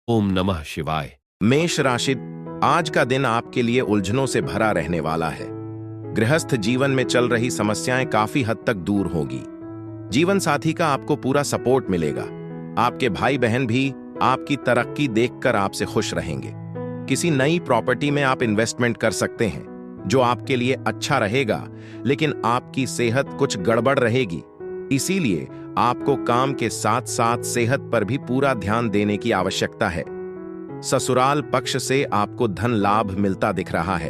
ओम नमः शिवाय। मेष राशि, आज का दिन आपके लिए उलझनों से भरा रहने वाला है। गृहस्थ जीवन में चल रही समस्याएं काफी हद तक दूर होगी। जीवन साथी का आपको पूरा सपोर्ट मिलेगा। आपके भाई बहन भी आपकी तरक्की देखकर आपसे खुश रहेंगे। किसी नई प्रॉपर्टी में आप इन्वेस्टमेंट कर सकते हैं जो आपके लिए अच्छा रहेगा, लेकिन आपकी सेहत कुछ गड़बड़ रहेगी। इसीलिए आपको काम के साथ साथ सेहत पर भी पूरा ध्यान देने की आवश्यकता है। ससुराल पक्ष से आपको धन लाभ मिलता दिख रहा है।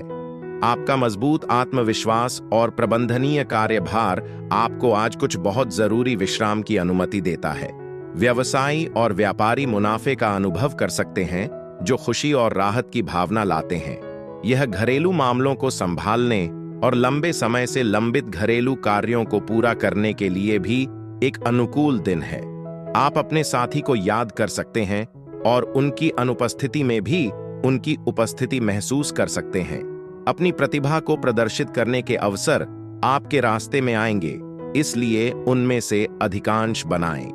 आपका मजबूत आत्मविश्वास और प्रबंधनीय कार्यभार आपको आज कुछ बहुत जरूरी विश्राम की अनुमति देता है। व्यवसायी और व्यापारी मुनाफे का अनुभव कर सकते हैं जो खुशी और राहत की भावना लाते हैं। यह घरेलू मामलों को संभालने और लंबे समय से लंबित घरेलू कार्यों को पूरा करने के लिए भी एक अनुकूल दिन है। आप अपने साथी को याद कर सकते हैं और उनकी अनुपस्थिति में भी उनकी उपस्थिति महसूस कर सकते हैं। अपनी प्रतिभा को प्रदर्शित करने के अवसर आपके रास्ते में आएंगे, इसलिए उनमें से अधिकांश बनाएं।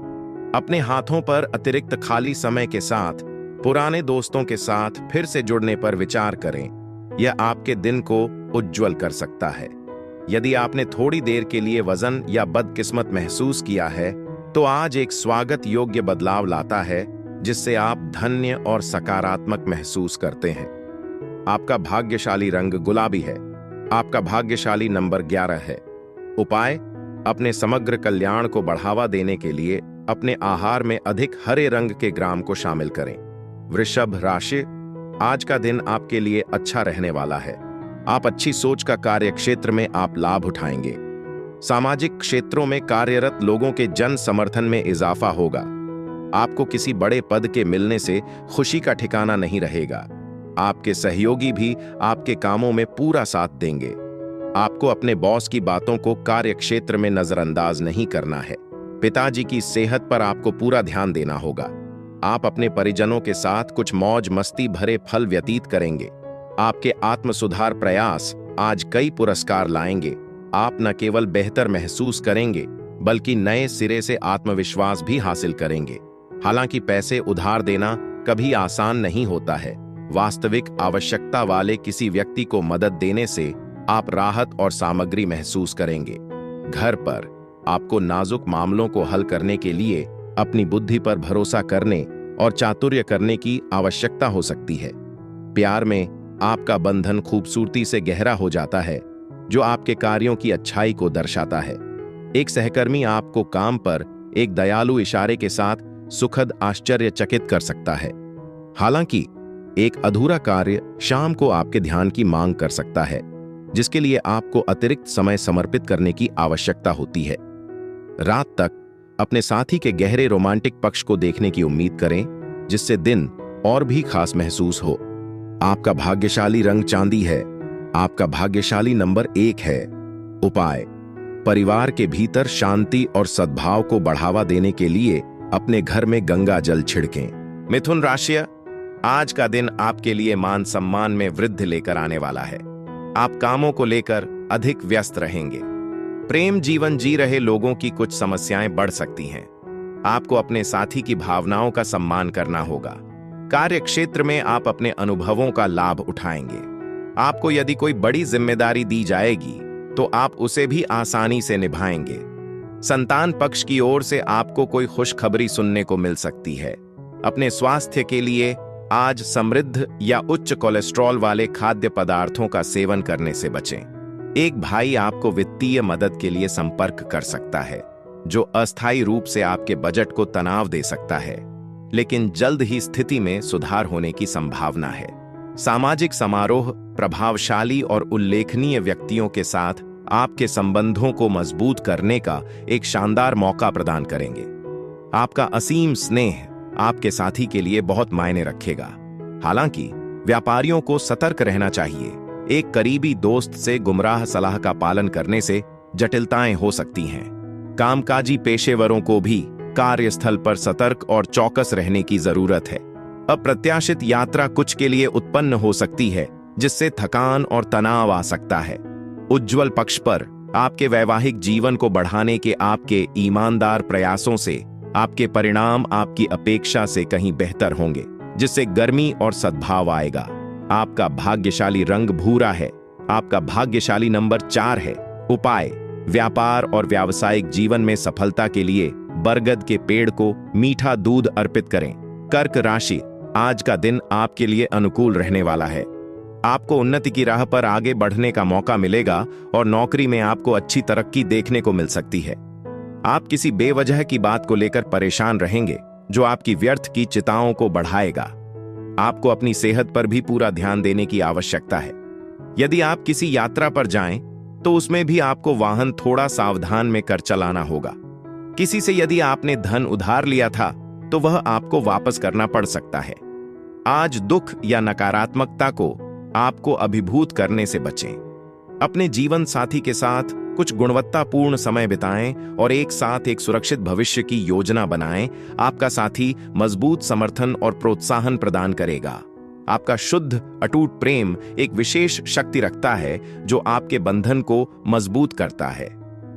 अपने हाथों पर अतिरिक्त खाली समय के साथ पुराने दोस्तों के साथ फिर से जुड़ने पर विचार करें। यह आपके दिन को उज्ज्वल कर सकता है। यदि आपने थोड़ी देर के लिए वजन या बदकिस्मत महसूस किया है, तो आज एक स्वागत योग्य बदलाव लाता है जिससे आप धन्य और सकारात्मक महसूस करते हैं। आपका भाग्यशाली रंग गुलाबी है। आपका भाग्यशाली नंबर 11 है। उपाय: अपने समग्र कल्याण को बढ़ावा देने के लिए अपने आहार में अधिक हरे रंग के ग्राम को शामिल करें। वृषभ राशि, आज का दिन आपके लिए अच्छा रहने वाला है। आप अच्छी सोच का कार्य क्षेत्र में आप लाभ उठाएंगे। सामाजिक क्षेत्रों में कार्यरत लोगों के जन समर्थन में इजाफा होगा। आपको किसी बड़े पद के मिलने से खुशी का ठिकाना नहीं रहेगा। आपके सहयोगी भी आपके कामों में पूरा साथ देंगे। आपको अपने बॉस की बातों को कार्य क्षेत्र में नजरअंदाज नहीं करना है। पिताजी की सेहत पर आपको पूरा ध्यान देना होगा। आप अपने परिजनों के साथ कुछ मौज मस्ती भरे पल व्यतीत करेंगे। आपके आत्म सुधार प्रयास आज कई पुरस्कार लाएंगे। आप न केवल बेहतर महसूस करेंगे बल्कि नए सिरे से आत्मविश्वास भी हासिल करेंगे। हालांकि पैसे उधार देना कभी आसान नहीं होता है। वास्तविक आवश्यकता वाले किसी व्यक्ति को मदद देने से आप राहत और सामग्री महसूस करेंगे। घर पर आपको नाजुक मामलों को हल करने के लिए अपनी बुद्धि पर भरोसा करने और चातुर्य करने की आवश्यकता हो सकती है। प्यार में आपका बंधन खूबसूरती से गहरा हो जाता है, जो आपके कार्यों की अच्छाई को दर्शाता है। एक सहकर्मी आपको काम पर एक दयालु इशारे के साथ सुखद आश्चर्यचकित कर सकता है। हालांकि एक अधूरा कार्य शाम को आपके ध्यान की मांग कर सकता है, जिसके लिए आपको अतिरिक्त समय समर्पित करने की आवश्यकता होती है। रात तक अपने साथी के गहरे रोमांटिक पक्ष को देखने की उम्मीद करें, जिससे दिन और भी खास महसूस हो। आपका भाग्यशाली रंग चांदी है। आपका भाग्यशाली नंबर 1 है। उपाय: परिवार के भीतर शांति और सद्भाव को बढ़ावा देने के लिए अपने घर में गंगा जल छिड़कें। मिथुन राशि, आज का दिन आपके लिए मान सम्मान में वृद्धि लेकर आने वाला है। आप कामों को लेकर अधिक व्यस्त रहेंगे। प्रेम जीवन जी रहे लोगों की कुछ समस्याएं बढ़ सकती हैं। आपको अपने साथी की भावनाओं का सम्मान करना होगा। कार्य क्षेत्र में आप अपने अनुभवों का लाभ उठाएंगे। आपको यदि कोई बड़ी जिम्मेदारी दी जाएगी तो आप उसे भी आसानी से निभाएंगे। संतान पक्ष की ओर से आपको कोई खुशखबरी सुनने को मिल सकती है। अपने स्वास्थ्य के लिए आज समृद्ध या उच्च कोलेस्ट्रॉल वाले खाद्य पदार्थों का सेवन करने से बचें। एक भाई आपको वित्तीय मदद के लिए संपर्क कर सकता है, जो अस्थायी रूप से आपके बजट को तनाव दे सकता है, लेकिन जल्द ही स्थिति में सुधार होने की संभावना है। सामाजिक समारोह प्रभावशाली और उल्लेखनीय व्यक्तियों के साथ आपके संबंधों को मजबूत करने का एक शानदार मौका प्रदान करेंगे। आपका असीम स्नेह आपके साथी के लिए बहुत मायने रखेगा। हालांकि व्यापारियों को सतर्क रहना चाहिए। एक करीबी दोस्त से गुमराह सलाह का पालन करने से जटिलताएं हो सकती हैं। कामकाजी पेशेवरों को भी कार्यस्थल पर सतर्क और चौकस रहने की जरूरत है। अप्रत्याशित यात्रा कुछ के लिए उत्पन्न हो सकती है, जिससे थकान और तनाव आ सकता है। उज्ज्वल पक्ष पर आपके वैवाहिक जीवन को बढ़ाने के आपके ईमानदार प्रयासों से आपके परिणाम आपकी अपेक्षा से कहीं बेहतर होंगे। जिससे गर्मी और सद्भाव आएगा। आपका भाग्यशाली रंग भूरा है। आपका भाग्यशाली नंबर 4 है। उपाय: व्यापार और व्यावसायिक जीवन में सफलता के लिए बरगद के पेड़ को मीठा दूध अर्पित करें। कर्क राशि, आज का दिन आपके लिए अनुकूल रहने वाला है। आपको उन्नति की राह पर आगे बढ़ने का मौका मिलेगा और नौकरी में आपको अच्छी तरक्की देखने को मिल सकती है। आप किसी बेवजह की बात को लेकर परेशान रहेंगे, जो आपकी व्यर्थ की चिंताओं को बढ़ाएगा। आपको अपनी सेहत पर भी पूरा ध्यान देने की आवश्यकता है। यदि आप किसी यात्रा पर जाएं, तो उसमें भी आपको वाहन थोड़ा सावधान में कर चलाना होगा। किसी से यदि आपने धन उधार लिया था, तो वह आपको वापस करना पड़ सकता है। आज दुख या नकारात्मकता को आपको अभिभूत करने से बचें। अपने जीवन साथी के साथ कुछ गुणवत्तापूर्ण समय बिताएं और एक साथ एक सुरक्षित भविष्य की योजना बनाएं। आपका साथी मजबूत समर्थन और प्रोत्साहन प्रदान करेगा। आपका शुद्ध अटूट प्रेम एक विशेष शक्ति रखता है, जो आपके बंधन को मजबूत करता है।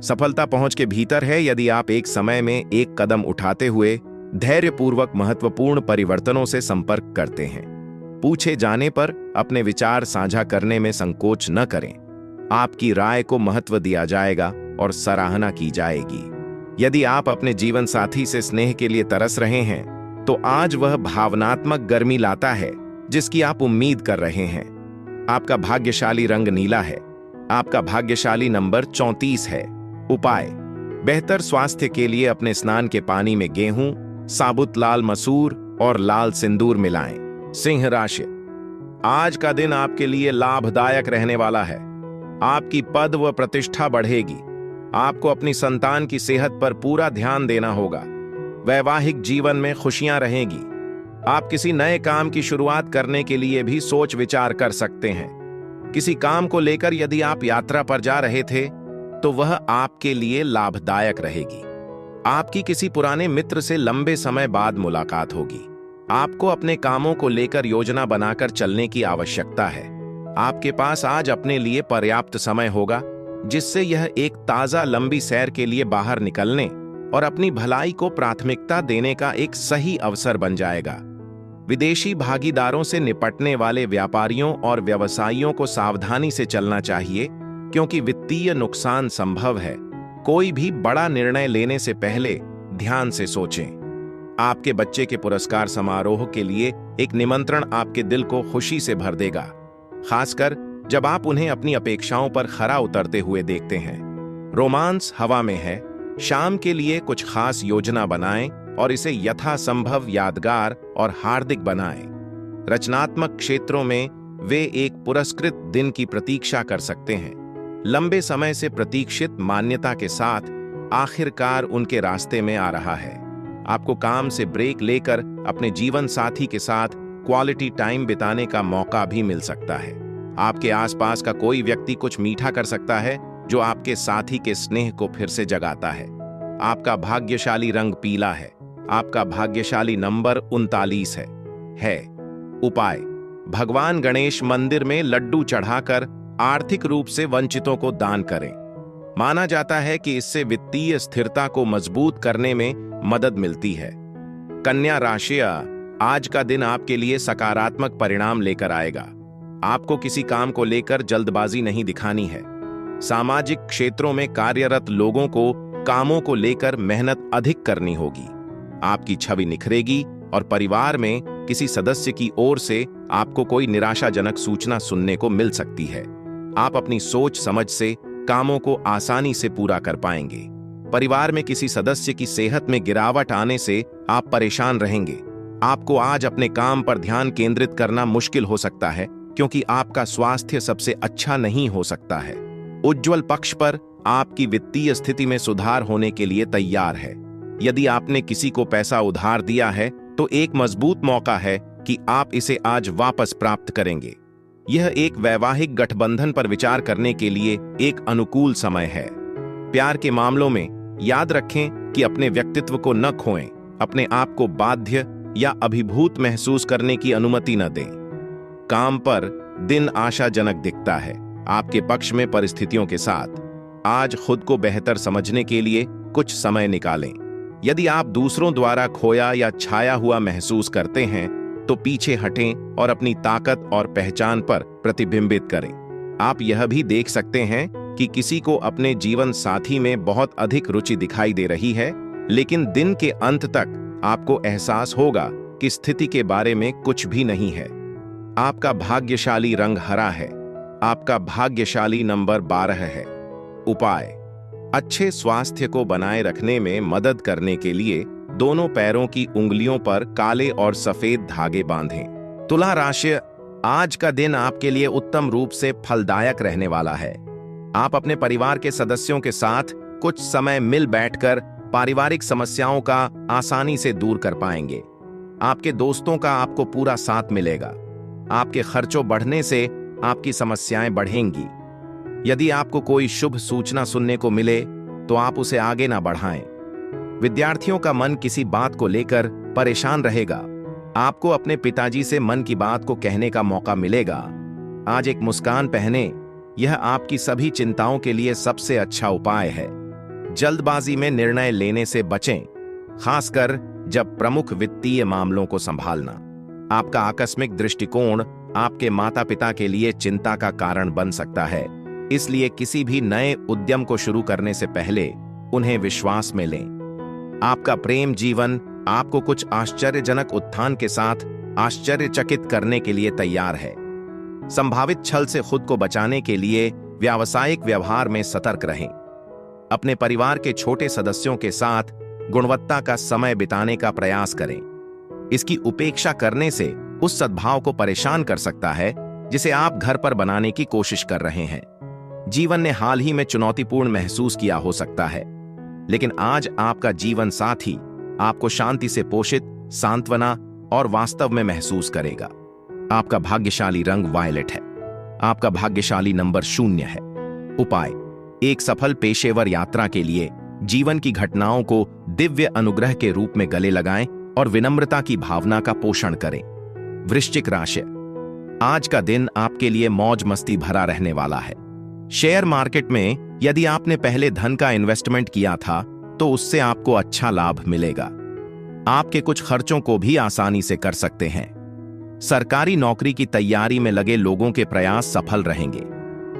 सफलता पहुंच के भीतर है यदि आप एक समय में एक कदम उठाते हुए धैर्यपूर्वक महत्वपूर्ण परिवर्तनों से संपर्क करते हैं। पूछे जाने पर अपने विचार साझा करने में संकोच न करें। आपकी राय को महत्व दिया जाएगा और सराहना की जाएगी। यदि आप अपने जीवन साथी से स्नेह के लिए तरस रहे हैं, तो आज वह भावनात्मक गर्मी लाता है जिसकी आप उम्मीद कर रहे हैं। आपका भाग्यशाली रंग नीला है। आपका भाग्यशाली नंबर 34 है। उपाय: बेहतर स्वास्थ्य के लिए अपने स्नान के पानी में गेहूं, साबुत लाल मसूर और लाल सिंदूर मिलाएं। सिंह राशि, आज का दिन आपके लिए लाभदायक रहने वाला है। आपकी पद व प्रतिष्ठा बढ़ेगी। आपको अपनी संतान की सेहत पर पूरा ध्यान देना होगा। वैवाहिक जीवन में खुशियां रहेगी। आप किसी नए काम की शुरुआत करने के लिए भी सोच विचार कर सकते हैं। किसी काम को लेकर यदि आप यात्रा पर जा रहे थे, तो वह आपके लिए लाभदायक रहेगी। आपकी किसी पुराने मित्र से लंबे समय बाद मुलाकात होगी। आपको अपने कामों को लेकर योजना बनाकर चलने की आवश्यकता है। आपके पास आज अपने लिए पर्याप्त समय होगा, जिससे यह एक ताजा लंबी सैर के लिए बाहर निकलने और अपनी भलाई को प्राथमिकता देने का एक सही अवसर बन जाएगा। विदेशी भागीदारों से निपटने वाले व्यापारियों और व्यवसायियों को सावधानी से चलना चाहिए, क्योंकि वित्तीय नुकसान संभव है। कोई भी बड़ा निर्णय लेने से पहले ध्यान से सोचें। आपके बच्चे के पुरस्कार समारोह के लिए एक निमंत्रण आपके दिल को खुशी से भर देगा, खासकर जब आप उन्हें अपनी अपेक्षाओं पर खरा उतरते हुए देखते हैं। रोमांस हवा में है। शाम के लिए कुछ खास योजना बनाएं और इसे यथासंभव यादगार और हार्दिक बनाएं। रचनात्मक क्षेत्रों में वे एक पुरस्कृत दिन की प्रतीक्षा कर सकते हैं। लंबे समय से प्रतीक्षित मान्यता के साथ आखिरकार उनके रास्ते में आ रहा है। आपको काम से ब्रेक लेकर अपने जीवन साथी के साथ क्वालिटी टाइम बिताने का मौका भी मिल सकता है। आपके आसपास का कोई व्यक्ति कुछ मीठा कर सकता है, जो आपके साथी के स्नेह को फिर से जगाता है। आपका भाग्यशाली रंग पीला है। आपका भाग्यशाली नंबर 39 है। उपाय: भगवान गणेश मंदिर में लड्डू चढ़ाकर आर्थिक रूप से वंचितों को दान करें। माना जाता है कि इससे वित्तीय स्थिरता को मजबूत करने में मदद मिलती है। कन्या राशि, आज का दिन आपके लिए सकारात्मक परिणाम लेकर आएगा। आपको किसी काम को लेकर जल्दबाजी नहीं दिखानी है। सामाजिक क्षेत्रों में कार्यरत लोगों को कामों को लेकर मेहनत अधिक करनी होगी। आपकी छवि निखरेगी और परिवार में किसी सदस्य की ओर से आपको कोई निराशाजनक सूचना सुनने को मिल सकती है। आप अपनी सोच समझ से कामों को आसानी से पूरा कर पाएंगे। परिवार में किसी सदस्य की सेहत में गिरावट आने से आप परेशान रहेंगे। आपको आज अपने काम पर ध्यान केंद्रित करना मुश्किल हो सकता है, क्योंकि आपका स्वास्थ्य सबसे अच्छा नहीं हो सकता है। उज्ज्वल पक्ष पर आपकी वित्तीय स्थिति में सुधार होने के लिए तैयार है। यदि आपने किसी को पैसा उधार दिया है, तो एक मजबूत मौका है कि आप इसे आज वापस प्राप्त करेंगे। यह एक वैवाहिक गठबंधन पर विचार करने के लिए एक अनुकूल समय है। प्यार के मामलों में याद रखें कि अपने व्यक्तित्व को न खोएं। अपने आप को बाध्य या अभिभूत महसूस करने की अनुमति न दें। काम पर दिन आशाजनक दिखता है। आपके पक्ष में परिस्थितियों के साथ आज खुद को बेहतर समझने के लिए कुछ समय निकालें। यदि आप दूसरों द्वारा खोया या छाया हुआ महसूस करते हैं, तो पीछे हटें और अपनी ताकत और पहचान पर प्रतिबिंबित करें। आप यह भी देख सकते हैं कि किसी को अपने जीवन साथी में बहुत अधिक रुचि दिखाई दे रही है, लेकिन दिन के अंत तक आपको एहसास होगा कि स्थिति के बारे में कुछ भी नहीं है। आपका भाग्यशाली रंग हरा है। आपका भाग्यशाली नंबर 12 है। उपाय: अच्छे स्वास्थ्य को बनाए रखने में मदद करने के लिए दोनों पैरों की उंगलियों पर काले और सफेद धागे बांधें। तुला राशि, आज का दिन आपके लिए उत्तम रूप से फलदायक रहने वाला है। आप अपने परिवार के सदस्यों के साथ कुछ समय मिल बैठकर पारिवारिक समस्याओं का आसानी से दूर कर पाएंगे। आपके दोस्तों का आपको पूरा साथ मिलेगा। आपके खर्चों बढ़ने से आपकी समस्याएं बढ़ेंगी। यदि आपको कोई शुभ सूचना सुनने को मिले तो आप उसे आगे ना बढ़ाएं। विद्यार्थियों का मन किसी बात को लेकर परेशान रहेगा। आपको अपने पिताजी से मन की बात को कहने का मौका मिलेगा। आज एक मुस्कान पहने, यह आपकी सभी चिंताओं के लिए सबसे अच्छा उपाय है। जल्दबाजी में निर्णय लेने से बचें, खासकर जब प्रमुख वित्तीय मामलों को संभालना। आपका आकस्मिक दृष्टिकोण आपके माता पिता के लिए चिंता का कारण बन सकता है, इसलिए किसी भी नए उद्यम को शुरू करने से पहले उन्हें विश्वास में लें। आपका प्रेम जीवन आपको कुछ आश्चर्यजनक उत्थान के साथ आश्चर्यचकित करने के लिए तैयार है। संभावित छल से खुद को बचाने के लिए व्यावसायिक व्यवहार में सतर्क रहें। अपने परिवार के छोटे सदस्यों के साथ गुणवत्ता का समय बिताने का प्रयास करें। इसकी उपेक्षा करने से उस सद्भाव को परेशान कर सकता है जिसे आप घर पर बनाने की कोशिश कर रहे हैं। जीवन ने हाल ही में चुनौतीपूर्ण महसूस किया हो सकता है, लेकिन आज आपका जीवन साथी आपको शांति से पोषित, सांत्वना और वास्तव में महसूस करेगा। आपका भाग्यशाली रंग वायलेट है। आपका भाग्यशाली नंबर 0 है। उपाय: एक सफल पेशेवर यात्रा के लिए जीवन की घटनाओं को दिव्य अनुग्रह के रूप में गले लगाएं और विनम्रता की भावना का पोषण करें। वृश्चिक राशि, आज का दिन आपके लिए मौज मस्ती भरा रहने वाला है। शेयर मार्केट में यदि आपने पहले धन का इन्वेस्टमेंट किया था तो उससे आपको अच्छा लाभ मिलेगा। आपके कुछ खर्चों को भी आसानी से कर सकते हैं। सरकारी नौकरी की तैयारी में लगे लोगों के प्रयास सफल रहेंगे।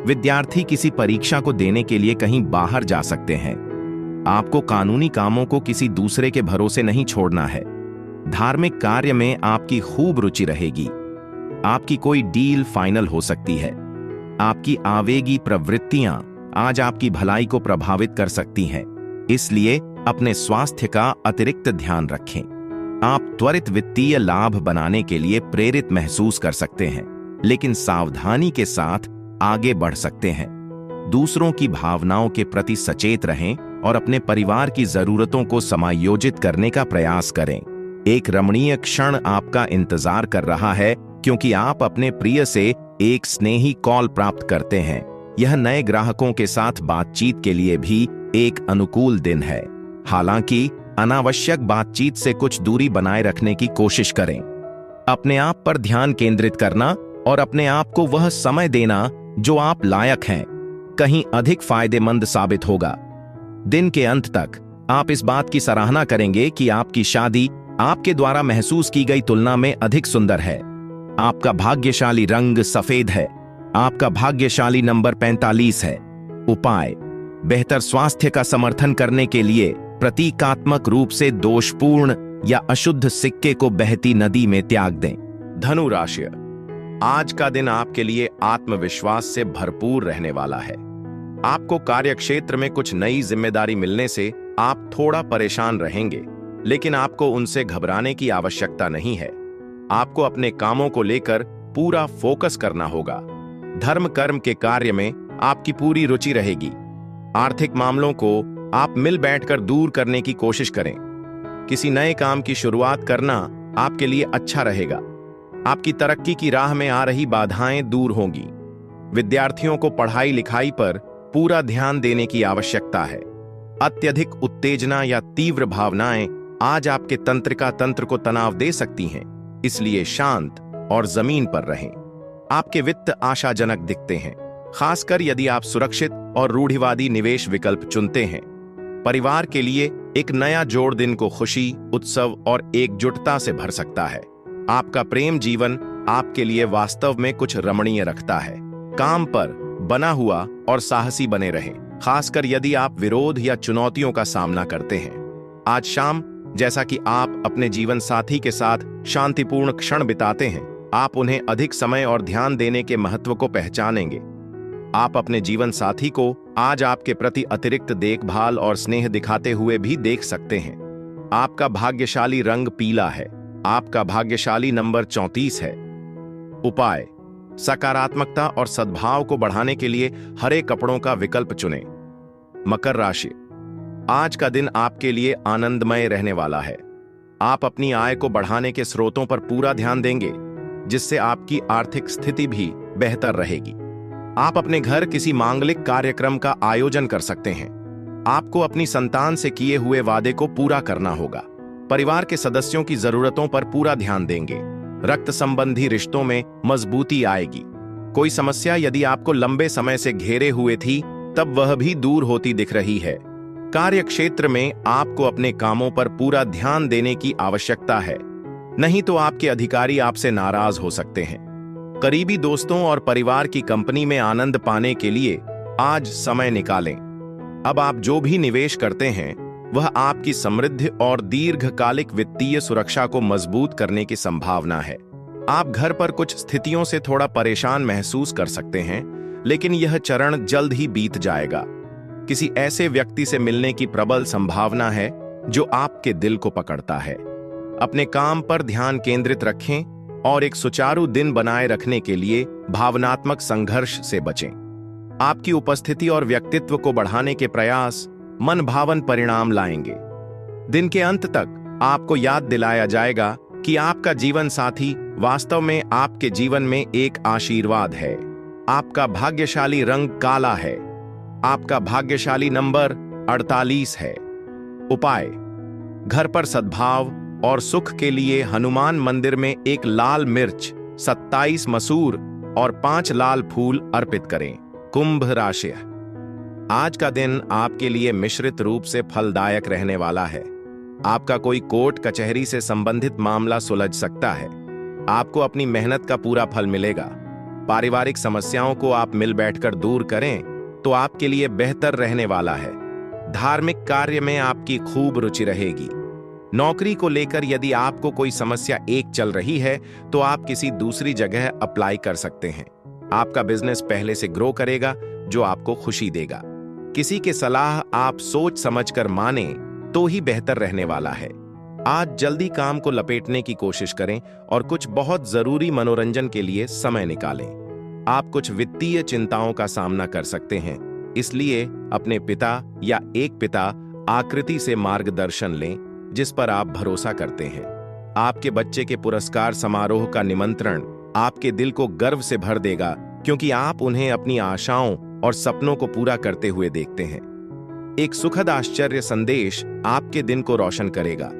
विद्यार्थी किसी परीक्षा को देने के लिए कहीं बाहर जा सकते हैं। आपको कानूनी कामों को किसी दूसरे के भरोसे नहीं छोड़ना है। धार्मिक कार्य में आपकी खूब रुचि रहेगी। आपकी कोई डील फाइनल हो सकती है। आपकी आवेगी प्रवृत्तियां आज आपकी भलाई को प्रभावित कर सकती हैं, इसलिए अपने स्वास्थ्य का अतिरिक्त ध्यान रखें। आप त्वरित वित्तीय लाभ बनाने के लिए प्रेरित महसूस कर सकते हैं, लेकिन सावधानी के साथ आगे बढ़ सकते हैं। दूसरों की भावनाओं के प्रति सचेत रहें और अपने परिवार की जरूरतों को समायोजित करने का प्रयास करें। एक रमणीय क्षण आपका इंतजार कर रहा है, क्योंकि आप अपने प्रिय से एक स्नेही कॉल प्राप्त करते हैं। यह नए ग्राहकों के साथ बातचीत के लिए भी एक अनुकूल दिन है। हालांकि अनावश्यक बातचीत से कुछ दूरी बनाए रखने की कोशिश करें। अपने आप पर ध्यान केंद्रित करना और अपने आप को वह समय देना जो आप लायक हैं, कहीं अधिक फायदेमंद साबित होगा। दिन के अंत तक आप इस बात की सराहना करेंगे कि आपकी शादी आपके द्वारा महसूस की गई तुलना में अधिक सुंदर है। आपका भाग्यशाली रंग सफेद है। आपका भाग्यशाली नंबर 45 है। उपाय: बेहतर स्वास्थ्य का समर्थन करने के लिए प्रतीकात्मक रूप से दोषपूर्ण या अशुद्ध सिक्के को बहती नदी में त्याग दें। धनु राशि, आज का दिन आपके लिए आत्मविश्वास से भरपूर रहने वाला है। आपको कार्यक्षेत्र में कुछ नई जिम्मेदारी मिलने से आप थोड़ा परेशान रहेंगे, लेकिन आपको उनसे घबराने की आवश्यकता नहीं है। आपको अपने कामों को लेकर पूरा फोकस करना होगा। धर्म कर्म के कार्य में आपकी पूरी रुचि रहेगी। आर्थिक मामलों को आप मिल बैठकर दूर करने की कोशिश करें। किसी नए काम की शुरुआत करना आपके लिए अच्छा रहेगा। आपकी तरक्की की राह में आ रही बाधाएं दूर होंगी। विद्यार्थियों को पढ़ाई लिखाई पर पूरा ध्यान देने की आवश्यकता है। अत्यधिक उत्तेजना या तीव्र भावनाएं आज आपके तंत्रिका तंत्र को तनाव दे सकती हैं, इसलिए शांत और जमीन पर रहें। आपके वित्त आशाजनक दिखते हैं, खासकर यदि आप सुरक्षित और रूढ़िवादी निवेश विकल्प चुनते हैं। परिवार के लिए एक नया जोड़ दिन को खुशी, उत्सव और एकजुटता से भर सकता है। आपका प्रेम जीवन आपके लिए वास्तव में कुछ रमणीय रखता है। काम पर बना हुआ और साहसी बने रहें, खासकर यदि आप विरोध या चुनौतियों का सामना करते हैं। आज शाम जैसा कि आप अपने जीवन साथी के साथ शांतिपूर्ण क्षण बिताते हैं, आप उन्हें अधिक समय और ध्यान देने के महत्व को पहचानेंगे। आप अपने जीवन साथी को आज आपके प्रति अतिरिक्त देखभाल और स्नेह दिखाते हुए भी देख सकते हैं। आपका भाग्यशाली रंग पीला है। आपका भाग्यशाली नंबर 34 है। उपाय: सकारात्मकता और सद्भाव को बढ़ाने के लिए हरे कपड़ों का विकल्प चुनें। मकर राशि, आज का दिन आपके लिए आनंदमय रहने वाला है। आप अपनी आय को बढ़ाने के स्रोतों पर पूरा ध्यान देंगे, जिससे आपकी आर्थिक स्थिति भी बेहतर रहेगी। आप अपने घर किसी मांगलिक कार्यक्रम का आयोजन कर सकते हैं। आपको अपनी संतान से किए हुए वादे को पूरा करना होगा। परिवार के सदस्यों की जरूरतों पर पूरा ध्यान देंगे। रक्त संबंधी रिश्तों में मजबूती आएगी। कोई समस्या यदि आपको लंबे समय से घेरे हुए थी, तब वह भी दूर होती दिख रही है। कार्य क्षेत्र में आपको अपने कामों पर पूरा ध्यान देने की आवश्यकता है, नहीं तो आपके अधिकारी आपसे नाराज हो सकते हैं। करीबी दोस्तों और परिवार की कंपनी में आनंद पाने के लिए आज समय निकालें। अब आप जो भी निवेश करते हैं, वह आपकी समृद्धि और दीर्घकालिक वित्तीय सुरक्षा को मजबूत करने की संभावना है। आप घर पर कुछ स्थितियों से थोड़ा परेशान महसूस कर सकते हैं, लेकिन यह चरण जल्द ही बीत जाएगा। किसी ऐसे व्यक्ति से मिलने की प्रबल संभावना है जो आपके दिल को पकड़ता है। अपने काम पर ध्यान केंद्रित रखें और एक सुचारू दिन बनाए रखने के लिए भावनात्मक संघर्ष से बचें। आपकी उपस्थिति और व्यक्तित्व को बढ़ाने के प्रयास मनभावन परिणाम लाएंगे। दिन के अंत तक आपको याद दिलाया जाएगा कि आपका जीवन साथी वास्तव में आपके जीवन में एक आशीर्वाद है। आपका भाग्यशाली रंग काला है। आपका भाग्यशाली नंबर 48 है। उपाय: घर पर सद्भाव और सुख के लिए हनुमान मंदिर में एक लाल मिर्च, 27 मसूर और 5 लाल फूल अर्पित करें। कुंभ राशि, आज का दिन आपके लिए मिश्रित रूप से फलदायक रहने वाला है। आपका कोई कोर्ट कचहरी से संबंधित मामला सुलझ सकता है। आपको अपनी मेहनत का पूरा फल मिलेगा। पारिवारिक समस्याओं को आप मिल बैठकर दूर करें तो आपके लिए बेहतर रहने वाला है। धार्मिक कार्य में आपकी खूब रुचि रहेगी। नौकरी को लेकर यदि आपको कोई समस्या चल रही है, तो आप किसी दूसरी जगह अप्लाई कर सकते हैं। आपका बिजनेस पहले से ग्रो करेगा, जो आपको खुशी देगा। किसी की सलाह आप सोच समझकर माने तो ही बेहतर रहने वाला है। आज जल्दी काम को लपेटने की कोशिश करें और कुछ बहुत जरूरी मनोरंजन के लिए समय निकालें। आप कुछ वित्तीय चिंताओं का सामना कर सकते हैं, इसलिए अपने पिता या एक पिता आकृति से मार्गदर्शन लें जिस पर आप भरोसा करते हैं। आपके बच्चे के पुरस्कार समारोह का निमंत्रण आपके दिल को गर्व से भर देगा, क्योंकि आप उन्हें अपनी आशाओं और सपनों को पूरा करते हुए देखते हैं। एक सुखद आश्चर्य संदेश आपके दिन को रोशन करेगा।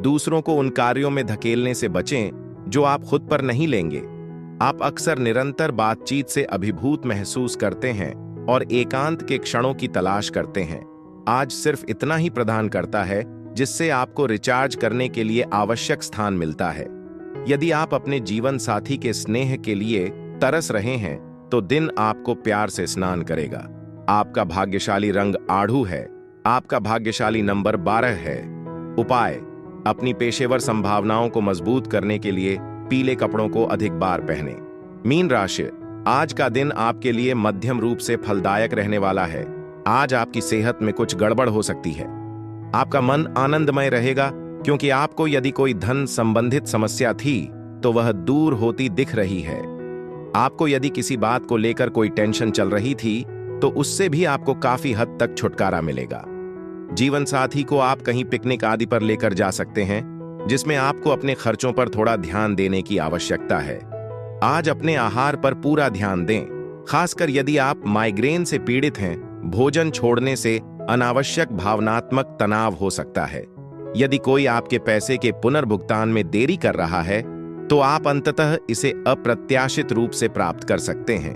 दूसरों को उन कार्यों में धकेलने से बचें जो आप खुद पर नहीं लेंगे। आप अक्सर निरंतर बातचीत से अभिभूत महसूस करते हैं और एकांत के क्षणों की तलाश करते हैं। आज सिर्फ इतना ही प्रदान करता है जिससे आपको रिचार्ज करने के लिए आवश्यक स्थान मिलता है। यदि आप अपने जीवन साथी के स्नेह के लिए तरस रहे हैं, तो दिन आपको प्यार से स्नान करेगा। आपका भाग्यशाली रंग आढ़ू है। आपका भाग्यशाली नंबर 12 है। उपाय: अपनी पेशेवर संभावनाओं को मजबूत करने के लिए पीले कपड़ों को अधिक बार पहनें। मीन राशि, आज का दिन आपके लिए मध्यम रूप से फलदायक रहने वाला है। आज आपकी सेहत में कुछ गड़बड़ हो सकती है। आपका मन आनंदमय रहेगा, क्योंकि आपको यदि कोई धन संबंधित समस्या थी तो वह दूर होती दिख रही है। आपको यदि किसी बात को लेकर कोई टेंशन चल रही थी, तो उससे भी आपको काफी हद तक छुटकारा मिलेगा। जीवन साथी को आप कहीं पिकनिक आदि पर लेकर जा सकते हैं, जिसमें आपको अपने खर्चों पर थोड़ा ध्यान देने की आवश्यकता है। आज अपने आहार पर पूरा ध्यान दें, खासकर यदि आप माइग्रेन से पीड़ित हैं। भोजन छोड़ने से अनावश्यक भावनात्मक तनाव हो सकता है। यदि कोई आपके पैसे के पुनर्भुगतान में देरी कर रहा है, तो आप अंततः इसे अप्रत्याशित रूप से प्राप्त कर सकते हैं।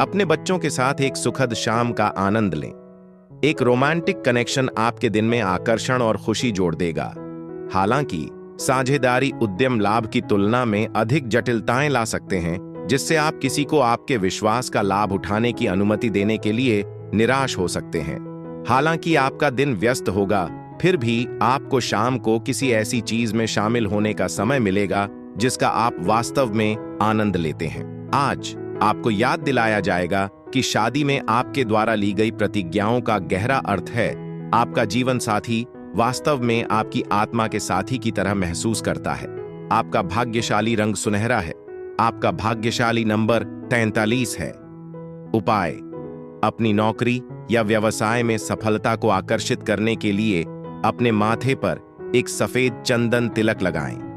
अपने बच्चों के साथ एक सुखद शाम का आनंद लें। एक रोमांटिक कनेक्शन आपके दिन में आकर्षण और खुशी जोड़ देगा। हालांकि साझेदारी उद्यम लाभ की तुलना में अधिक जटिलताएं ला सकते हैं, जिससे आप किसी को आपके विश्वास का लाभ उठाने की अनुमति देने के लिए निराश हो सकते हैं। हालांकि आपका दिन व्यस्त होगा, फिर भी आपको शाम को किसी ऐसी चीज में शामिल होने का समय मिलेगा जिसका आप वास्तव में आनंद लेते हैं। आज आपको याद दिलाया जाएगा कि शादी में आपके द्वारा ली गई प्रतिज्ञाओं का गहरा अर्थ है। आपका जीवन साथी वास्तव में आपकी आत्मा के साथी की तरह महसूस करता है। आपका भाग्यशाली रंग सुनहरा है। आपका भाग्यशाली नंबर 43 है। उपाय: अपनी नौकरी या व्यवसाय में सफलता को आकर्षित करने के लिए अपने माथे पर एक सफेद चंदन तिलक लगाएं।